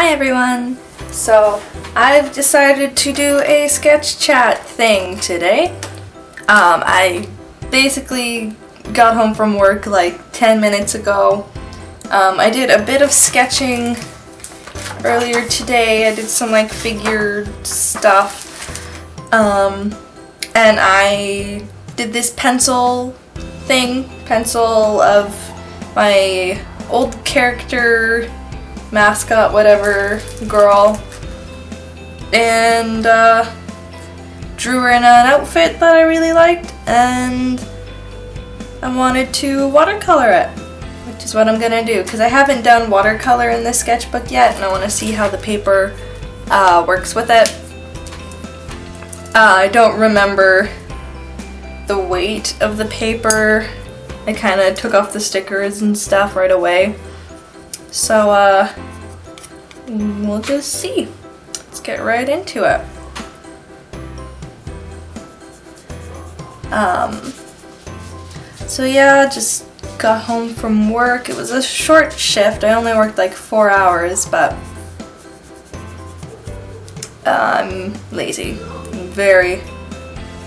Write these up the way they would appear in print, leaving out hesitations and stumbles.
Hi everyone! So I've decided to do a sketch chat thing today. I basically got home from work like 10 minutes ago. I did a bit of sketching earlier today. I did some like figure stuff. And I did this pencil of my old character, mascot, whatever, girl, and drew her in an outfit that I really liked, and I wanted to watercolor it, which is what I'm gonna do, because I haven't done watercolor in this sketchbook yet, and I want to see how the paper works with it. I don't remember the weight of the paper. I kind of took off the stickers and stuff right away. So, we'll just see. Let's get right into it. So yeah, just got home from work. It was a short shift. I only worked like 4 hours, but I'm lazy. I'm very,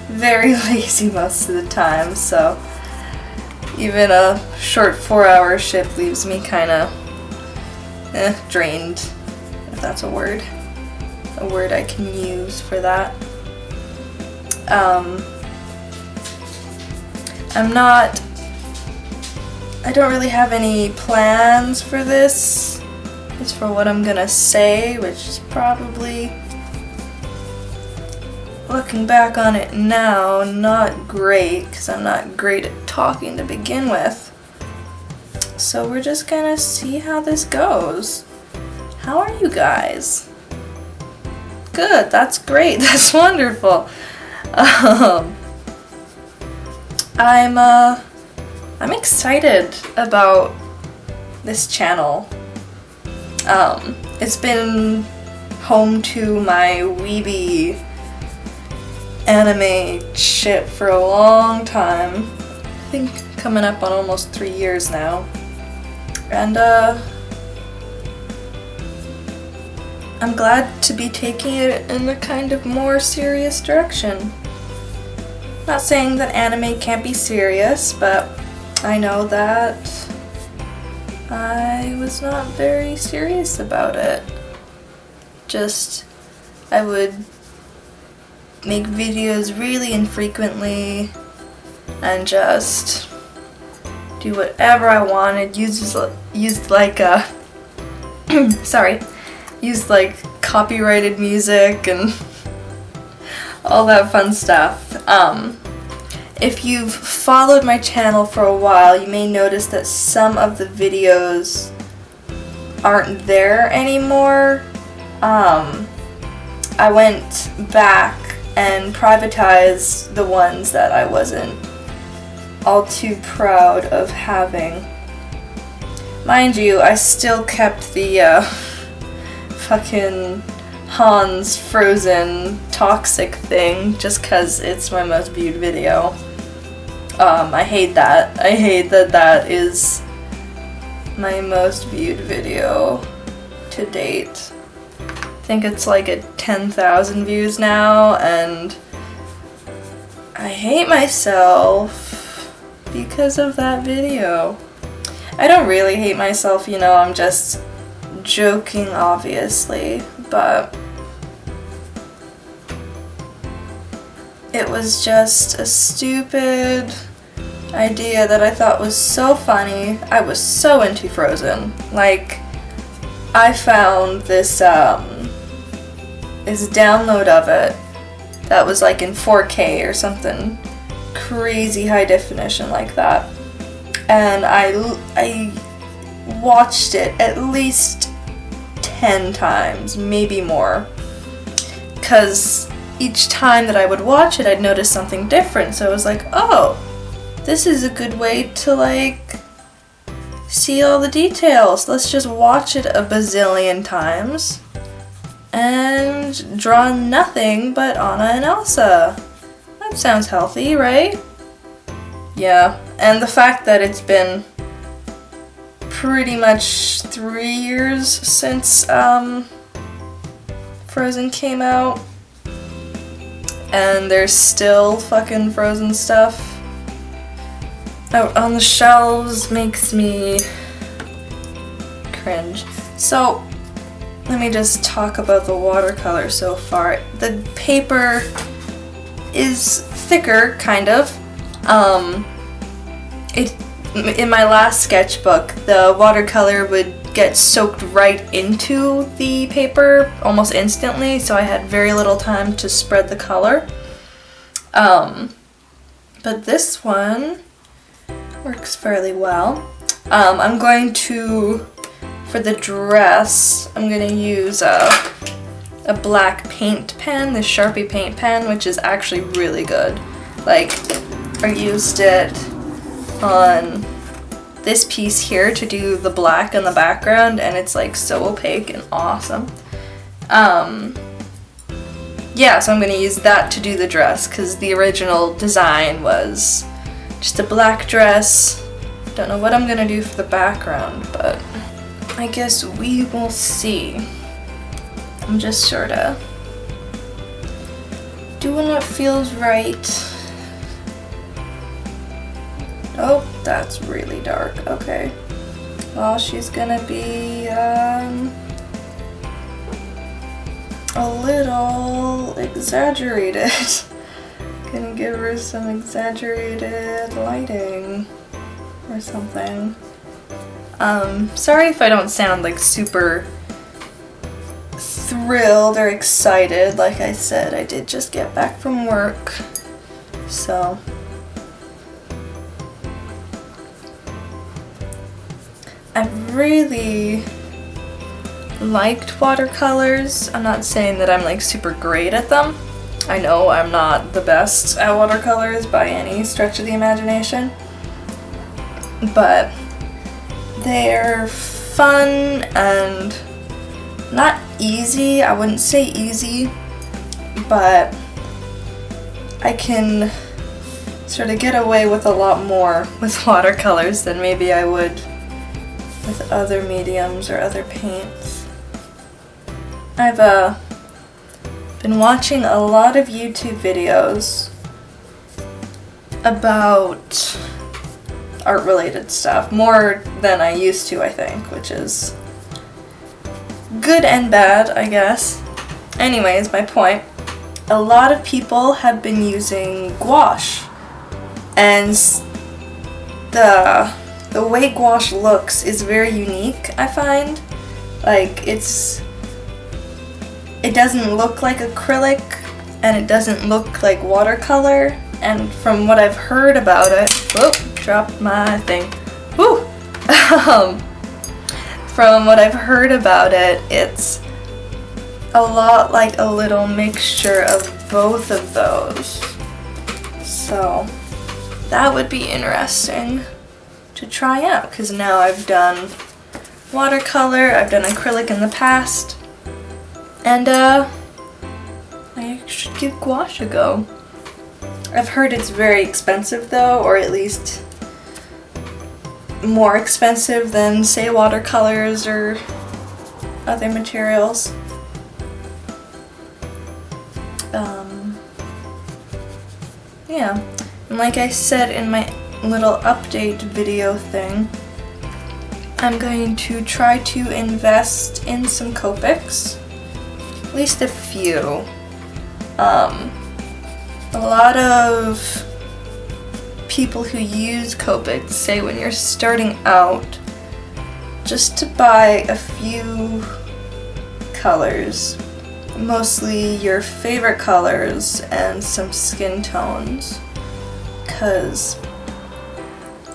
very lazy most of the time, so even a short 4-hour shift leaves me kind of drained, if that's a word I can use for that. I don't really have any plans for this. It's for what I'm gonna say, which is probably, looking back on it now, not great, because I'm not great at talking to begin with. So we're just gonna see how this goes. How are you guys? Good, that's great, that's wonderful. I'm excited about this channel. It's been home to my weeby anime shit for a long time. I think coming up on almost 3 years now. And I'm glad to be taking it in a kind of more serious direction. Not saying that anime can't be serious, but I know that I was not very serious about it. Just, I would make videos really infrequently and just do whatever I wanted, use like copyrighted music and all that fun stuff. If you've followed my channel for a while, you may notice that some of the videos aren't there anymore. I went back and privatized the ones that I wasn't all too proud of having. Mind you, I still kept the fucking Hans Frozen toxic thing just cause it's my most viewed video. I hate that. I hate that that is my most viewed video to date. I think it's like at 10,000 views now, and I hate myself because of that video. I don't really hate myself, you know, I'm just joking obviously, but it was just a stupid idea that I thought was so funny. I was so into Frozen. Like, I found this download of it that was like in 4K or something crazy high definition like that, and I watched it at least 10 times, maybe more, because each time that I would watch it I'd notice something different, so I was like, oh, this is a good way to like see all the details. Let's just watch it a bazillion times and draw nothing but Anna and Elsa. That sounds healthy, right? Yeah, and the fact that it's been pretty much 3 years since Frozen came out, and there's still fucking Frozen stuff out on the shelves. Makes me cringe. So let me just talk about the watercolor so far. The paper is thicker, kind of. In my last sketchbook, the watercolor would get soaked right into the paper almost instantly, so I had very little time to spread the color. But this one works fairly well. I'm going to, for the dress, I'm going to use a black paint pen, the Sharpie paint pen, which is actually really good. Like, I used it on this piece here to do the black in the background, and it's like so opaque and awesome. Yeah, so I'm going to use that to do the dress, because the original design was just a black dress. Don't know what I'm going to do for the background, but I guess we will see. I'm just sort of doing what feels right. Oh, that's really dark. Okay. Well, she's gonna be a little exaggerated. Gonna give her some exaggerated lighting or something. Sorry if I don't sound like super thrilled or excited. Like I said, I did just get back from work, so I've really liked watercolors. I'm not saying that I'm like super great at them. I know I'm not the best at watercolors by any stretch of the imagination, but they're fun and not easy. I wouldn't say easy, but I can sort of get away with a lot more with watercolors than maybe I would with other mediums or other paints. I've been watching a lot of YouTube videos about art-related stuff, more than I used to, I think, which is good and bad, I guess. Anyways, my point, a lot of people have been using gouache, and the way gouache looks is very unique, I find. Like, it doesn't look like acrylic, and it doesn't look like watercolor, and from what I've heard about it, whoop, dropped my thing, whoo! From what I've heard about it, it's a lot like a little mixture of both of those. So that would be interesting to try out, because now I've done watercolor, I've done acrylic in the past, and I should give gouache a go. I've heard it's very expensive though, or at least more expensive than, say, watercolors or other materials. Yeah, and like I said in my little update video thing, I'm going to try to invest in some Copics, at least a few. A lot of people who use Copics say when you're starting out, just to buy a few colors, mostly your favorite colors and some skin tones, because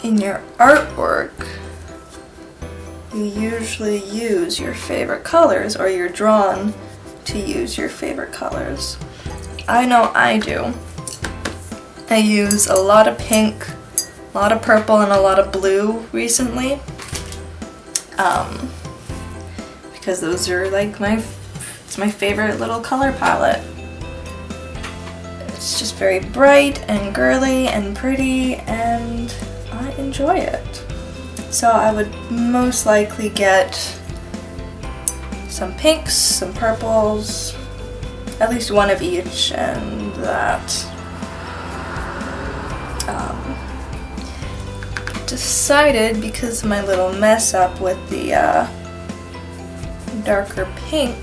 in your artwork you usually use your favorite colors, or you're drawn to use your favorite colors. I know I do. I use a lot of pink, a lot of purple, and a lot of blue recently, because those are like it's my favorite little color palette. It's just very bright and girly and pretty, and I enjoy it. So I would most likely get some pinks, some purples, at least one of each, and that. Decided, because of my little mess up with the darker pink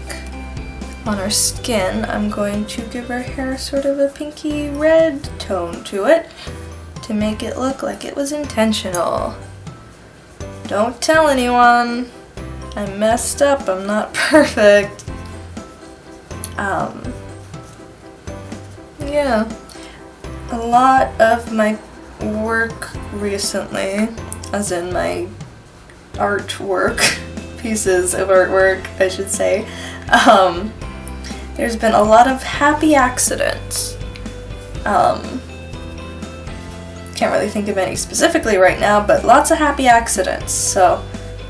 on her skin, I'm going to give her hair sort of a pinky red tone to it to make it look like it was intentional. Don't tell anyone. I messed up. I'm not perfect. Yeah. A lot of my work recently, as in my artwork, pieces of artwork, I should say, there's been a lot of happy accidents. Can't really think of any specifically right now, but lots of happy accidents. So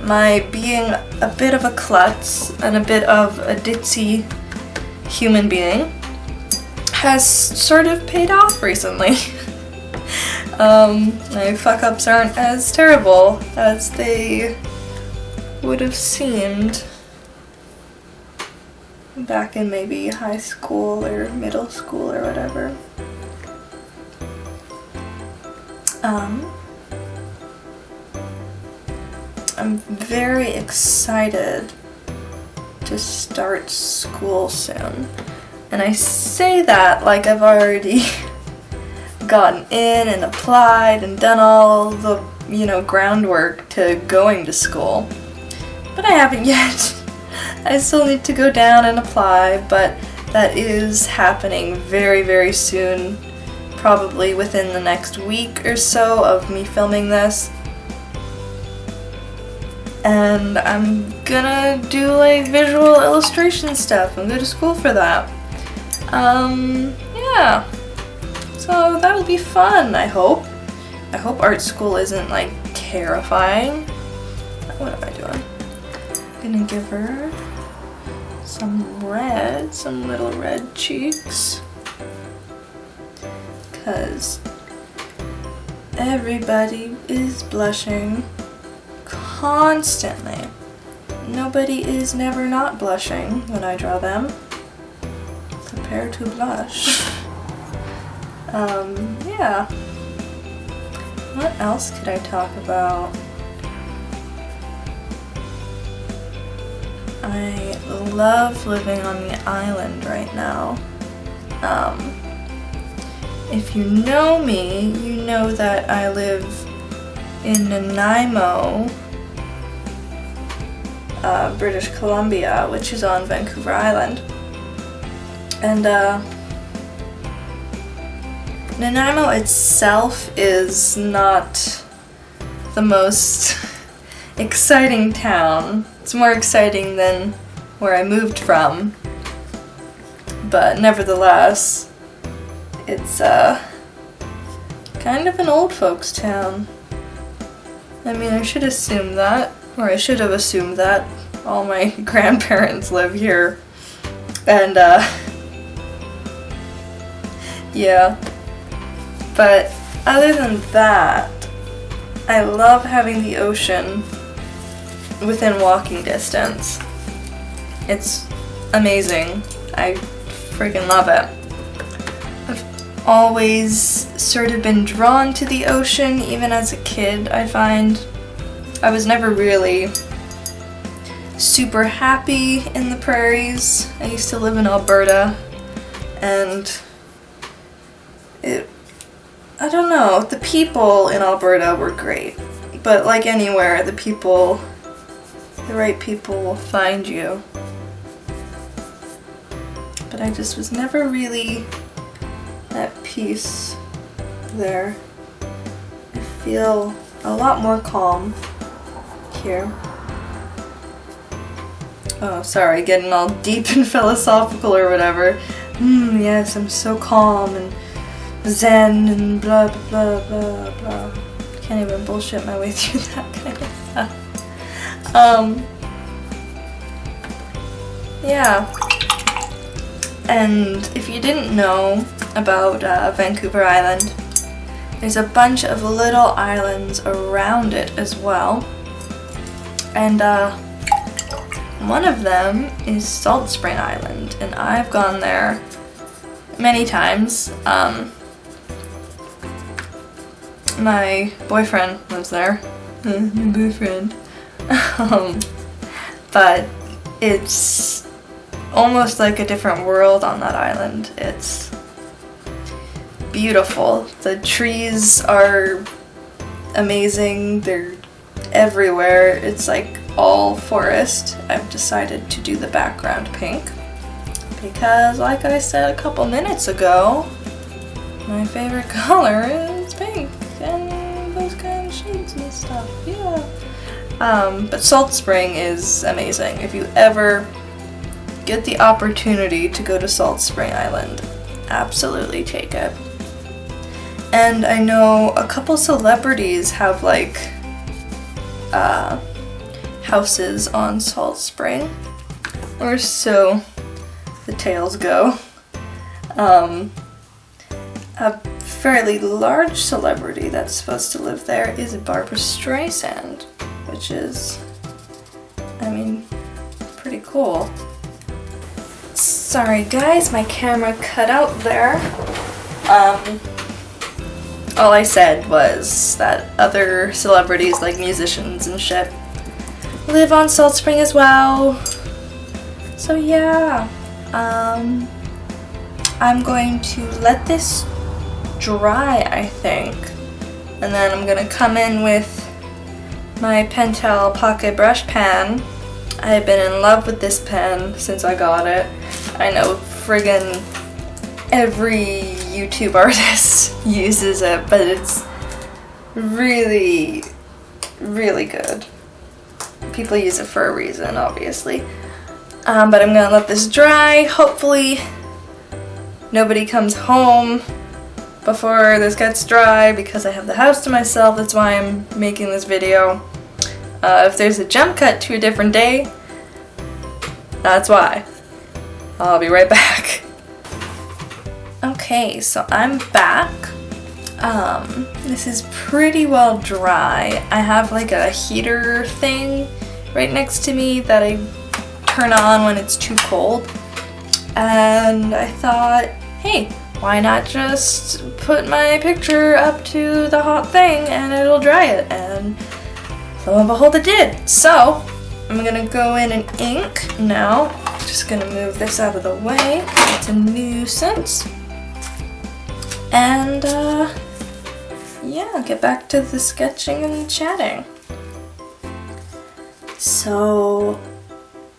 my being a bit of a klutz and a bit of a ditzy human being has sort of paid off recently. My fuck-ups aren't as terrible as they would have seemed back in maybe high school or middle school or whatever. I'm very excited to start school soon. And I say that like I've already gotten in and applied and done all the, groundwork to going to school. But I haven't yet. I still need to go down and apply, but that is happening very, very soon. Probably within the next week or so of me filming this. And I'm gonna do like visual illustration stuff and go to school for that. Yeah. So that'll be fun, I hope. I hope art school isn't like terrifying. What am I doing? I'm gonna give her some little red cheeks. 'Cause everybody is blushing constantly. Nobody is never not blushing when I draw them. Prepare to blush. Yeah. What else could I talk about? I love living on the island right now. If you know me, you know that I live in Nanaimo, British Columbia, which is on Vancouver Island. And Nanaimo itself is not the most exciting town. It's more exciting than where I moved from, but nevertheless, it's kind of an old folks town. I mean, I should assume that, or I should have assumed that. All my grandparents live here, and yeah. But other than that, I love having the ocean within walking distance. It's amazing. I freaking love it. I've always sort of been drawn to the ocean, even as a kid, I find. I was never really super happy in the prairies. I used to live in Alberta, and I don't know, the people in Alberta were great, but like anywhere, the right people will find you. But I just was never really at peace there. I feel a lot more calm here. Oh, sorry, getting all deep and philosophical or whatever. Yes, I'm so calm and zen and blah blah blah blah. Can't even bullshit my way through that kind of stuff. Yeah. And if you didn't know about Vancouver Island, There's a bunch of little islands around it as well. And one of them is Salt Spring Island, and I've gone there many times. My boyfriend lives there. My boyfriend. But it's almost like a different world on that island. It's beautiful. The trees are amazing. They're everywhere. It's like all forest. I've decided to do the background pink because, like I said a couple minutes ago, my favorite color is pink and those kind of shades and stuff. Yeah. But Salt Spring is amazing. If you ever get the opportunity to go to Salt Spring Island, absolutely take it. And I know a couple celebrities have like houses on Salt Spring, or so the tales go. A fairly large celebrity that's supposed to live there is Barbara Streisand, which is, I mean, pretty cool. Sorry guys, my camera cut out there. All I said was that other celebrities, like musicians and shit, live on Salt Spring as well. So yeah, I'm going to let this dry, I think, and then I'm gonna come in with my Pentel Pocket Brush Pen. I have been in love with this pen since I got it. I know friggin' every YouTube artist uses it, but it's really, really good. People use it for a reason, obviously. But I'm gonna let this dry. Hopefully nobody comes home before this gets dry because I have the house to myself. That's why I'm making this video. If there's a jump cut to a different day, that's why. I'll be right back. Okay, so I'm back. This is pretty well dry. I have like a heater thing right next to me that I turn on when it's too cold. And I thought, hey, why not just put my picture up to the hot thing and it'll dry it? And lo and behold, it did. So I'm gonna go in and ink now. Just gonna move this out of the way. It's a nuisance. And yeah, get back to the sketching and chatting. So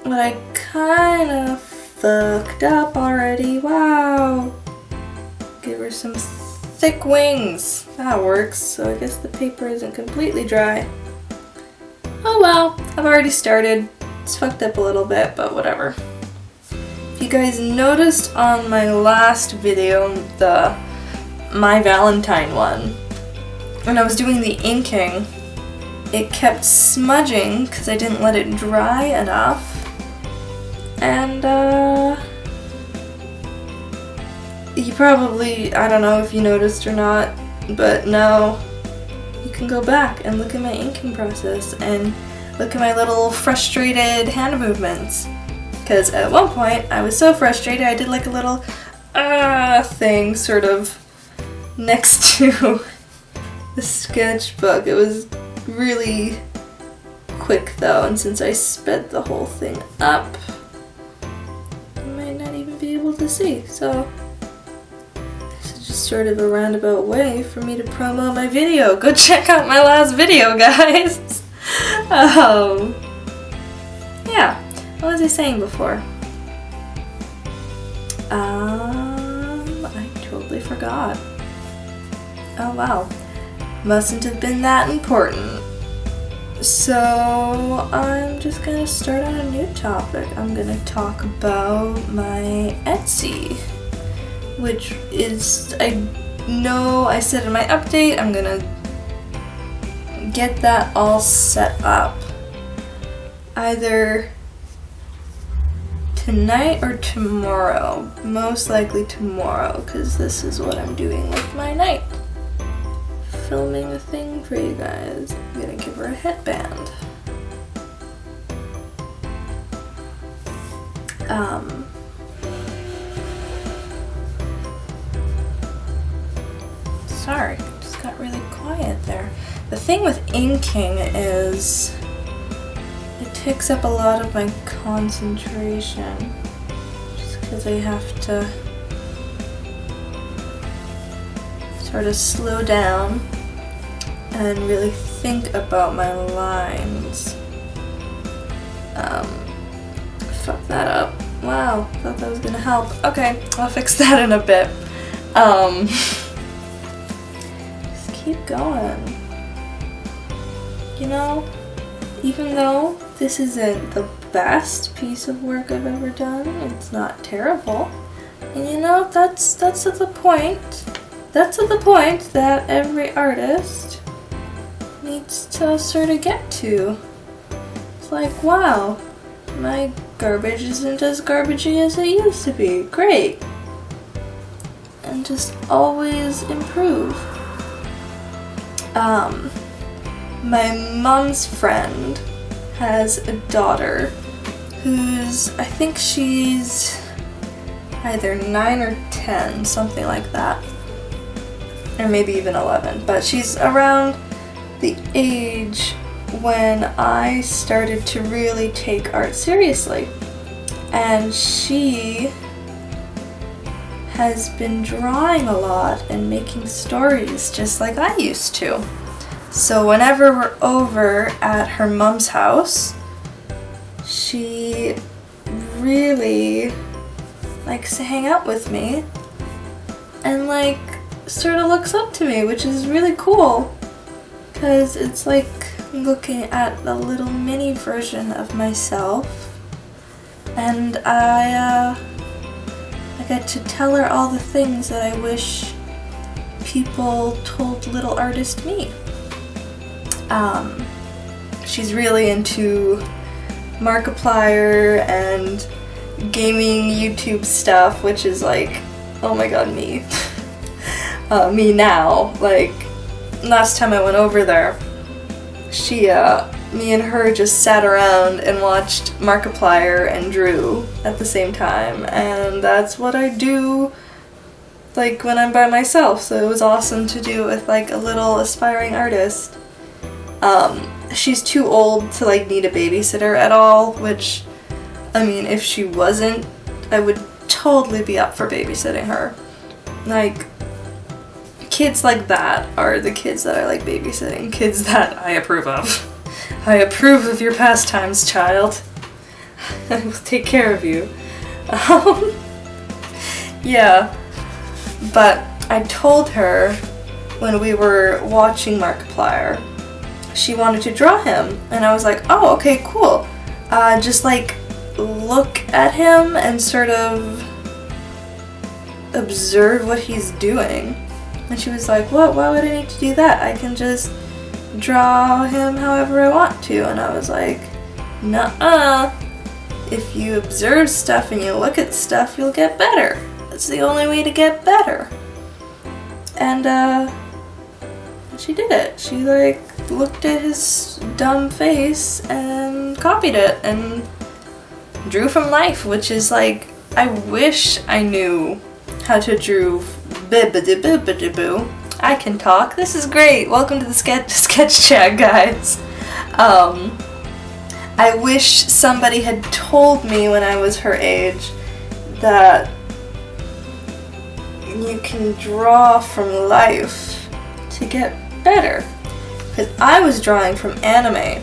what I kind of fucked up already. Wow. Give her some thick wings. That works. So I guess the paper isn't completely dry. Oh well, I've already started. It's fucked up a little bit, but whatever. If you guys noticed on my last video, the My Valentine one, when I was doing the inking, it kept smudging because I didn't let it dry enough. And you probably, I don't know if you noticed or not, but now you can go back and look at my inking process and look at my little frustrated hand movements. Because at one point I was so frustrated I did like a little thing sort of next to the sketchbook. It was really quick though, and since I sped the whole thing up, you might not even be able to see. So this is just sort of a roundabout way for me to promo my video. Go check out my last video, guys. Yeah, what was I saying before? I totally forgot. Oh wow, mustn't have been that important. So I'm just gonna start on a new topic. I'm gonna talk about my Etsy, which is, I know I said in my update, I'm gonna get that all set up either tonight or tomorrow. Most likely tomorrow, because this is what I'm doing with my night. filming a thing for you guys. I'm gonna give her a headband. Sorry, just got really quiet there. The thing with inking is it takes up a lot of my concentration just because I have to sort of slow down and really think about my lines. Fuck that up. Wow, thought that was gonna help. Okay, I'll fix that in a bit. Just keep going. You know, even though this isn't the best piece of work I've ever done, it's not terrible. And you know, that's to the point. That's to the point that every artist needs to sort of get to. It's like, wow, my garbage isn't as garbagey as it used to be. Great. And just always improve. My mom's friend has a daughter who's, I think she's either 9 or 10, something like that. Or maybe even 11. But she's around the age when I started to really take art seriously. And she has been drawing a lot and making stories just like I used to. So whenever we're over at her mom's house, she really likes to hang out with me and like sort of looks up to me, which is really cool because it's like looking at a little mini version of myself, and I get to tell her all the things that I wish people told little artist me. She's really into Markiplier and gaming YouTube stuff, which is like, oh my god, me. Me now. Like, last time I went over there, me and her just sat around and watched Markiplier and drew at the same time, and that's what I do like when I'm by myself, so it was awesome to do with like a little aspiring artist. She's too old to like need a babysitter at all, which, I mean, if she wasn't, I would totally be up for babysitting her. Like, kids like that are the kids that I like babysitting. Kids that I approve of. I approve of your pastimes, child. I will take care of you. Yeah. But I told her when we were watching Markiplier, she wanted to draw him. And I was like, oh, okay, cool. Just like look at him and sort of observe what he's doing. And she was like, what? Why would I need to do that? I can just draw him however I want to. And I was like, nuh-uh. If you observe stuff and you look at stuff, you'll get better. That's the only way to get better. And she did it. She like looked at his dumb face and copied it and drew from life, which is like, I wish I knew how to draw boo. I can talk. This is great. Welcome to the sketch chat, guys. I wish somebody had told me when I was her age that you can draw from life to get better. Because I was drawing from anime,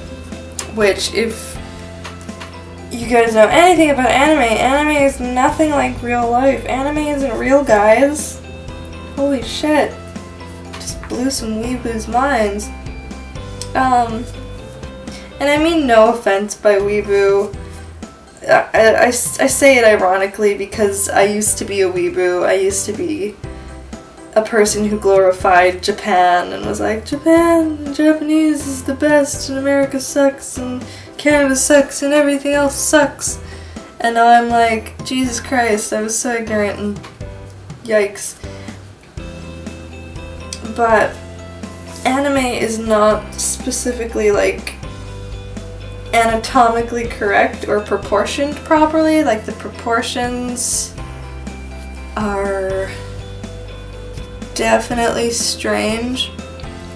which, if you guys know anything about anime is nothing like real life. Anime isn't real, guys. Holy shit. Just blew some weeboos' minds. And I mean no offense by weeboo. I say it ironically because I used to be a weeboo. I used to be a person who glorified Japan and was like, Japan, Japanese is the best, and America sucks, and Canada sucks, and everything else sucks. And now I'm like, Jesus Christ, I was so ignorant, and yikes. But anime is not specifically like anatomically correct or proportioned properly. Like the proportions are definitely strange.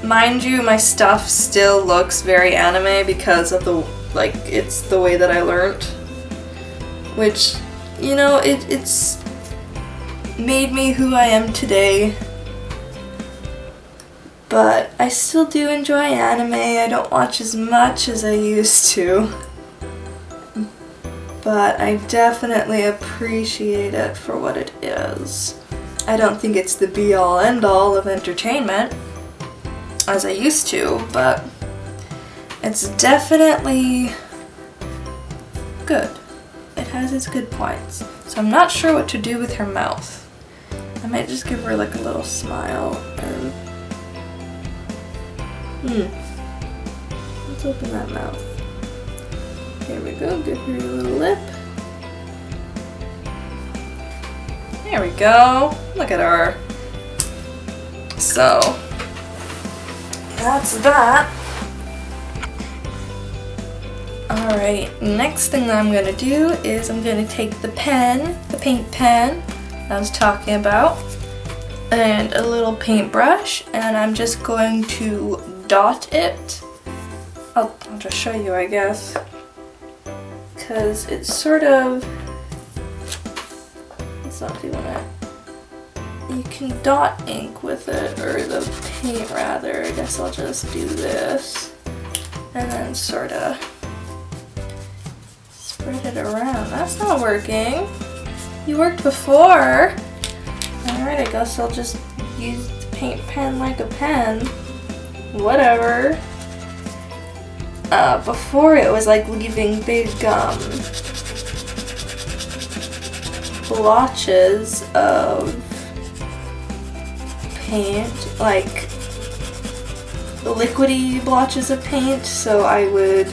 Mind you, my stuff still looks very anime because of the, like, it's the way that I learned. Which, you know, it's made me who I am today. But I still do enjoy anime. I don't watch as much as I used to. But I definitely appreciate it for what it is. I don't think it's the be-all end-all of entertainment, as I used to, but it's definitely good. It has its good points. So I'm not sure what to do with her mouth. I might just give her like a little smile and... Let's open that mouth. There we go, give her a little lip. There we go. Look at her. So, that's that. Alright, next thing that I'm going to do is I'm going to take the pen, the paint pen I was talking about, and a little paintbrush, and I'm just going to dot it. I'll just show you, I guess, because it's sort of, it's not doing it. You can dot ink with it, or the paint rather. I guess I'll just do this and then sort of spread it around. That's not working. You worked before. Alright, I guess I'll just use the paint pen like a pen. Whatever. Before it was like leaving big blotches of paint, like liquidy blotches of paint, so I would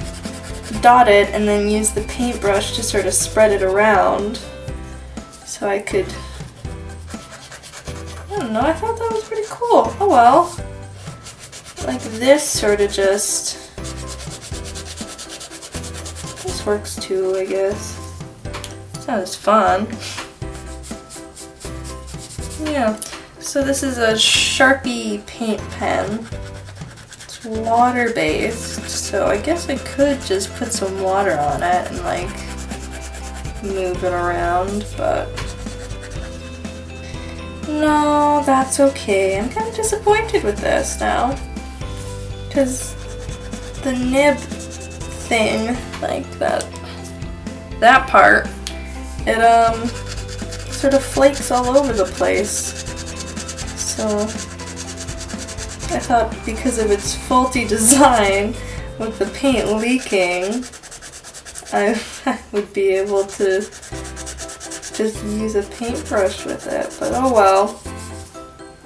dot it and then use the paintbrush to sort of spread it around so I could, I don't know, I thought that was pretty cool. Oh well. Like this sort of just, this works too, I guess. Sounds fun. Yeah, so this is a Sharpie paint pen. It's water-based, so I guess I could just put some water on it and like move it around, but no, that's okay. I'm kind of disappointed with this now, because the nib thing, like that part, it sort of flakes all over the place. So I thought because of its faulty design with the paint leaking, I would be able to just use a paintbrush with it, but oh well,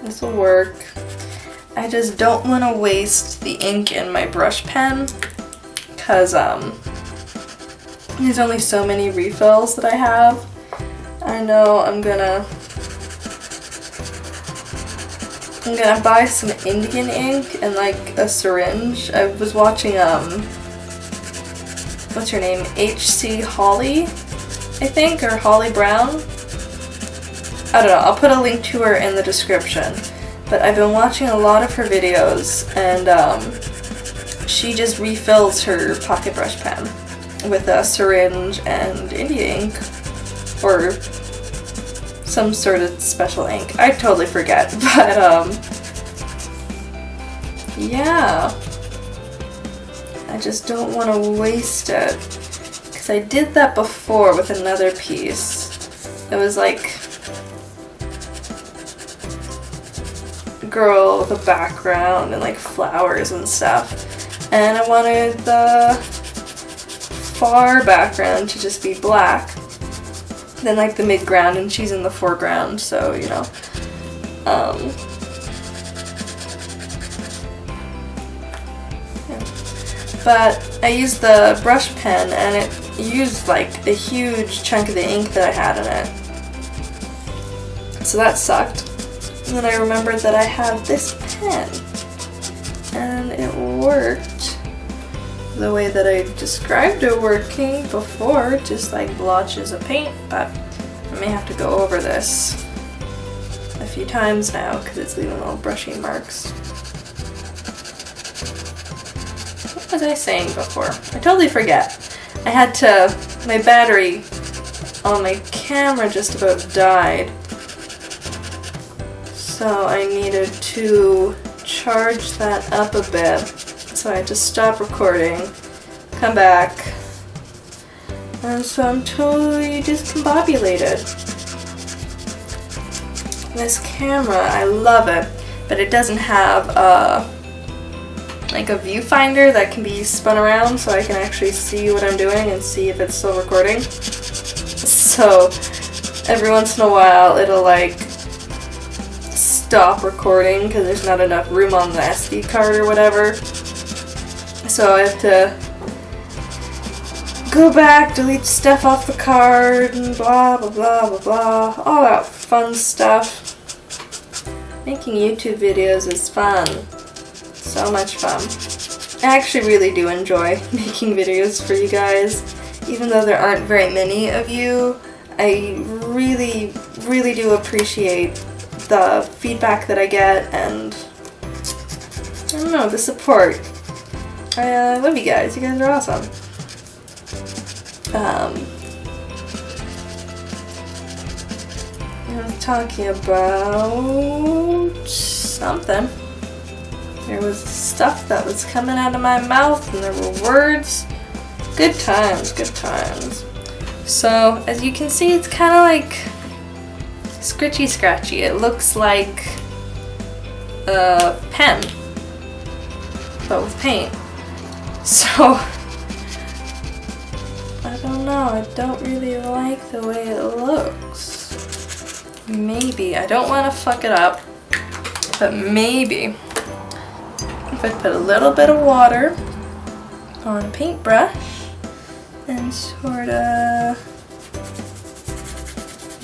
this will work. I just don't want to waste the ink in my brush pen, because there's only so many refills that I have. I know I'm gonna buy some Indian ink and like a syringe. I was watching what's her name? H.C. Holly, I think, or Holly Brown. I don't know, I'll put a link to her in the description. But I've been watching a lot of her videos, and she just refills her pocket brush pen with a syringe and India ink, or some sort of special ink. I totally forget, but yeah. I just don't want to waste it, because I did that before with another piece. It was like girl with a background and like flowers and stuff, and I wanted the far background to just be black, then like the midground, and she's in the foreground, so you know. Yeah. But I used the brush pen and it used like a huge chunk of the ink that I had in it, so that sucked. And then I remembered that I have this pen. and it worked the way that I described it working before, just like blotches of paint, but I may have to go over this a few times now because it's leaving little brushing marks. What was I saying before? I totally forget. I had to, my battery on my camera just about died, so I needed to charge that up a bit. So I had to stop recording, come back, and so I'm totally discombobulated. This camera, I love it, but it doesn't have like a viewfinder that can be spun around so I can actually see what I'm doing and see if it's still recording. So every once in a while it'll like stop recording because there's not enough room on the SD card or whatever. So I have to go back, delete stuff off the card, and blah blah blah blah blah, all that fun stuff. Making YouTube videos is fun. So much fun. I actually really do enjoy making videos for you guys. Even though there aren't very many of you, I really, really do appreciate the feedback that I get and, I don't know, the support. I love you guys. You guys are awesome. I'm talking about something. There was stuff that was coming out of my mouth and there were words. Good times, good times. So, as you can see, it's kind of like scritchy scratchy. It looks like a pen, but with paint. So, I don't know, I don't really like the way it looks. Maybe, I don't want to fuck it up, but maybe if I put a little bit of water on a paintbrush and sort of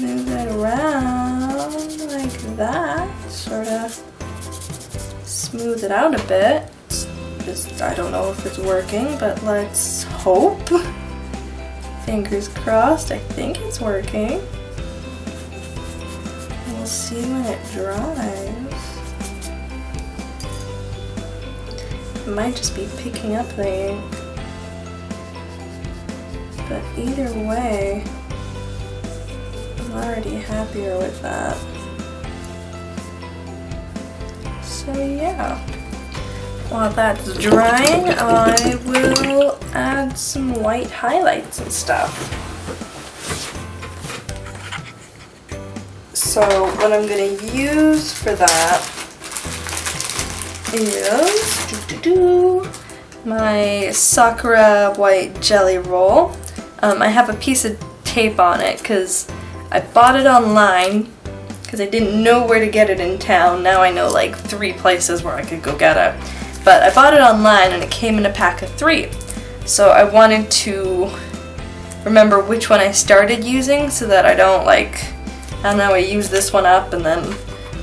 move it around like that, sort of smooth it out a bit. Just, I don't know if it's working, but let's hope. Fingers crossed, I think it's working. We'll see when it dries. It might just be picking up the ink. But either way, I'm already happier with that. So yeah. While that's drying, I will add some white highlights and stuff. So what I'm going to use for that is my Sakura white jelly roll. I have a piece of tape on it because I bought it online because I didn't know where to get it in town. Now I know like 3 places where I could go get it. But I bought it online and it came in a pack of 3. So I wanted to remember which one I started using so that I don't like, I don't know, I use this one up and then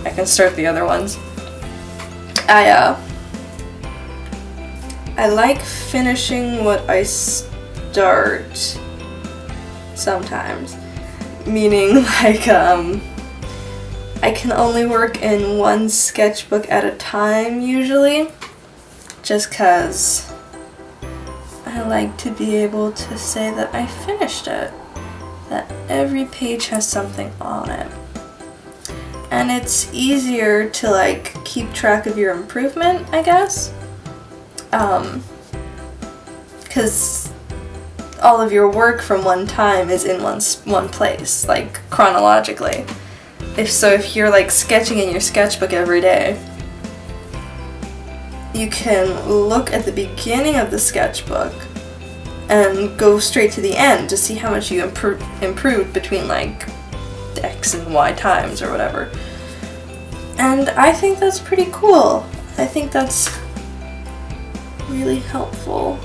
I can start the other ones. I like finishing what I start sometimes. Meaning like I can only work in one sketchbook at a time usually. Just because I like to be able to say that I finished it, that every page has something on it. And it's easier to like keep track of your improvement, I guess, because all of your work from one time is in one place, like chronologically. If you're like sketching in your sketchbook every day, you can look at the beginning of the sketchbook and go straight to the end to see how much you improved between like X and Y times or whatever. And I think that's pretty cool. I think that's really helpful.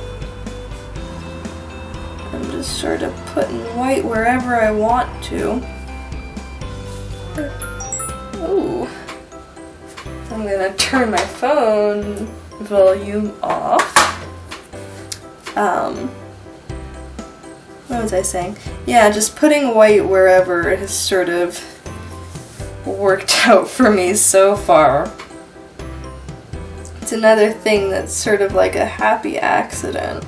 I'm just sort of putting white wherever I want to. Ooh. I'm gonna turn my phone volume off. What was I saying? Yeah, just putting white wherever has sort of worked out for me so far. It's another thing that's sort of like a happy accident.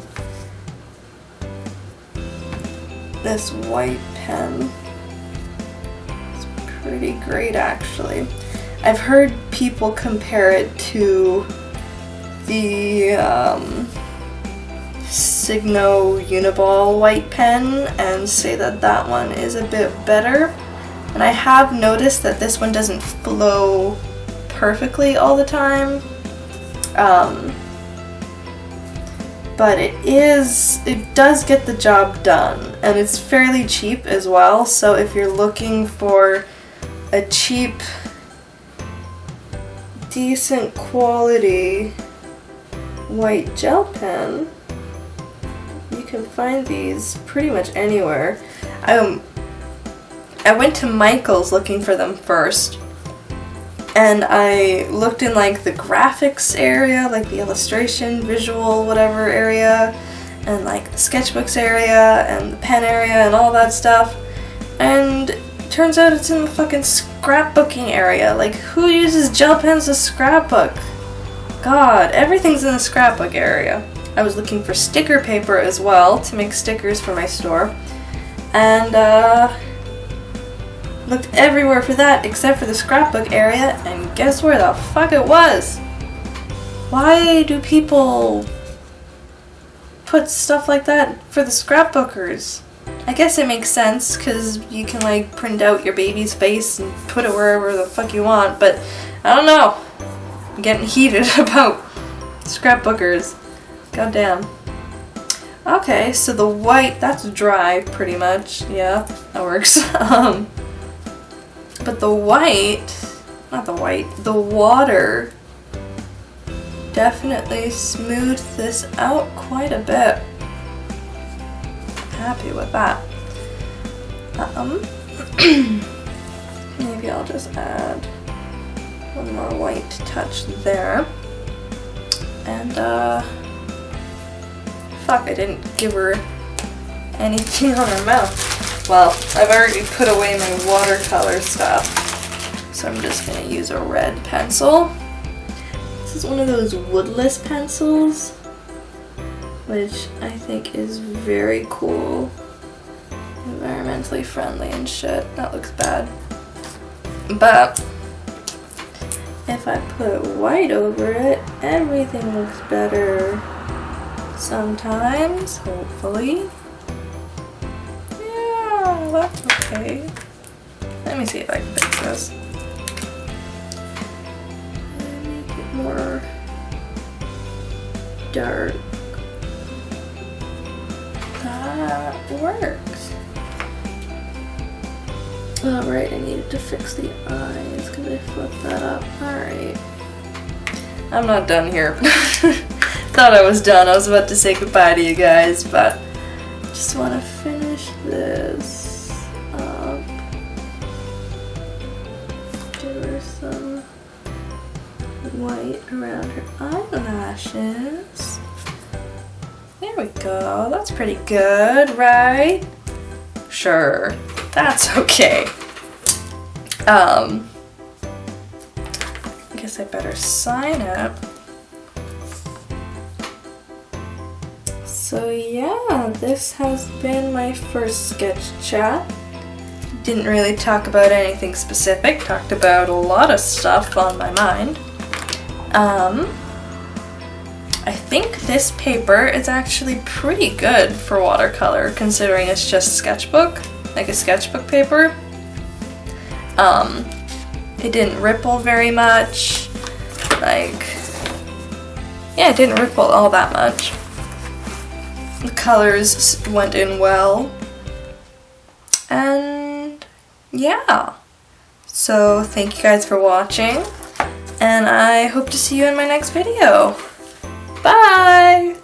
This white pen is pretty great, actually. I've heard people compare it to the Signo Uniball white pen and say that that one is a bit better. And I have noticed that this one doesn't flow perfectly all the time. But it does get the job done, and it's fairly cheap as well, so if you're looking for a cheap, decent quality white gel pen, you can find these pretty much anywhere. I went to Michael's looking for them first, and I looked in like the graphics area, like the illustration, visual, whatever area, and like the sketchbooks area, and the pen area, and all that stuff. And turns out it's in the fucking scrapbooking area. Like, who uses gel pens to scrapbook? God, everything's in the scrapbook area. I was looking for sticker paper as well to make stickers for my store. And, looked everywhere for that except for the scrapbook area, and guess where the fuck it was? Why do people put stuff like that for the scrapbookers? I guess it makes sense because you can like print out your baby's face and put it wherever the fuck you want, but I don't know. I'm getting heated about scrapbookers. Goddamn. Okay, so the white, that's dry pretty much. Yeah, that works. But the the water definitely smoothed this out quite a bit. Happy with that. Maybe I'll just add one more white touch there. And fuck, I didn't give her anything on her mouth. Well, I've already put away my watercolor stuff, so I'm just going to use a red pencil. This is one of those woodless pencils, which I think is very cool. Environmentally friendly and shit. That looks bad. But if I put white over it, everything looks better. Sometimes, hopefully. That's okay. Let me see if I can fix this. Make it more dark. That works. Alright, I needed to fix the eyes because I flipped that up. Alright. I'm not done here. Thought I was done. I was about to say goodbye to you guys, but just want to finish this. Give her some white around her eyelashes. There we go. That's pretty good, right? Sure. That's okay. I guess I better sign up. So yeah, this has been my first sketch chat. Didn't really talk about anything specific, talked about a lot of stuff on my mind. I think this paper is actually pretty good for watercolor, considering it's just sketchbook, like a sketchbook paper. It didn't ripple very much, yeah, it didn't ripple all that much. The colors went in well, and yeah, so thank you guys for watching, and I hope to see you in my next video. Bye!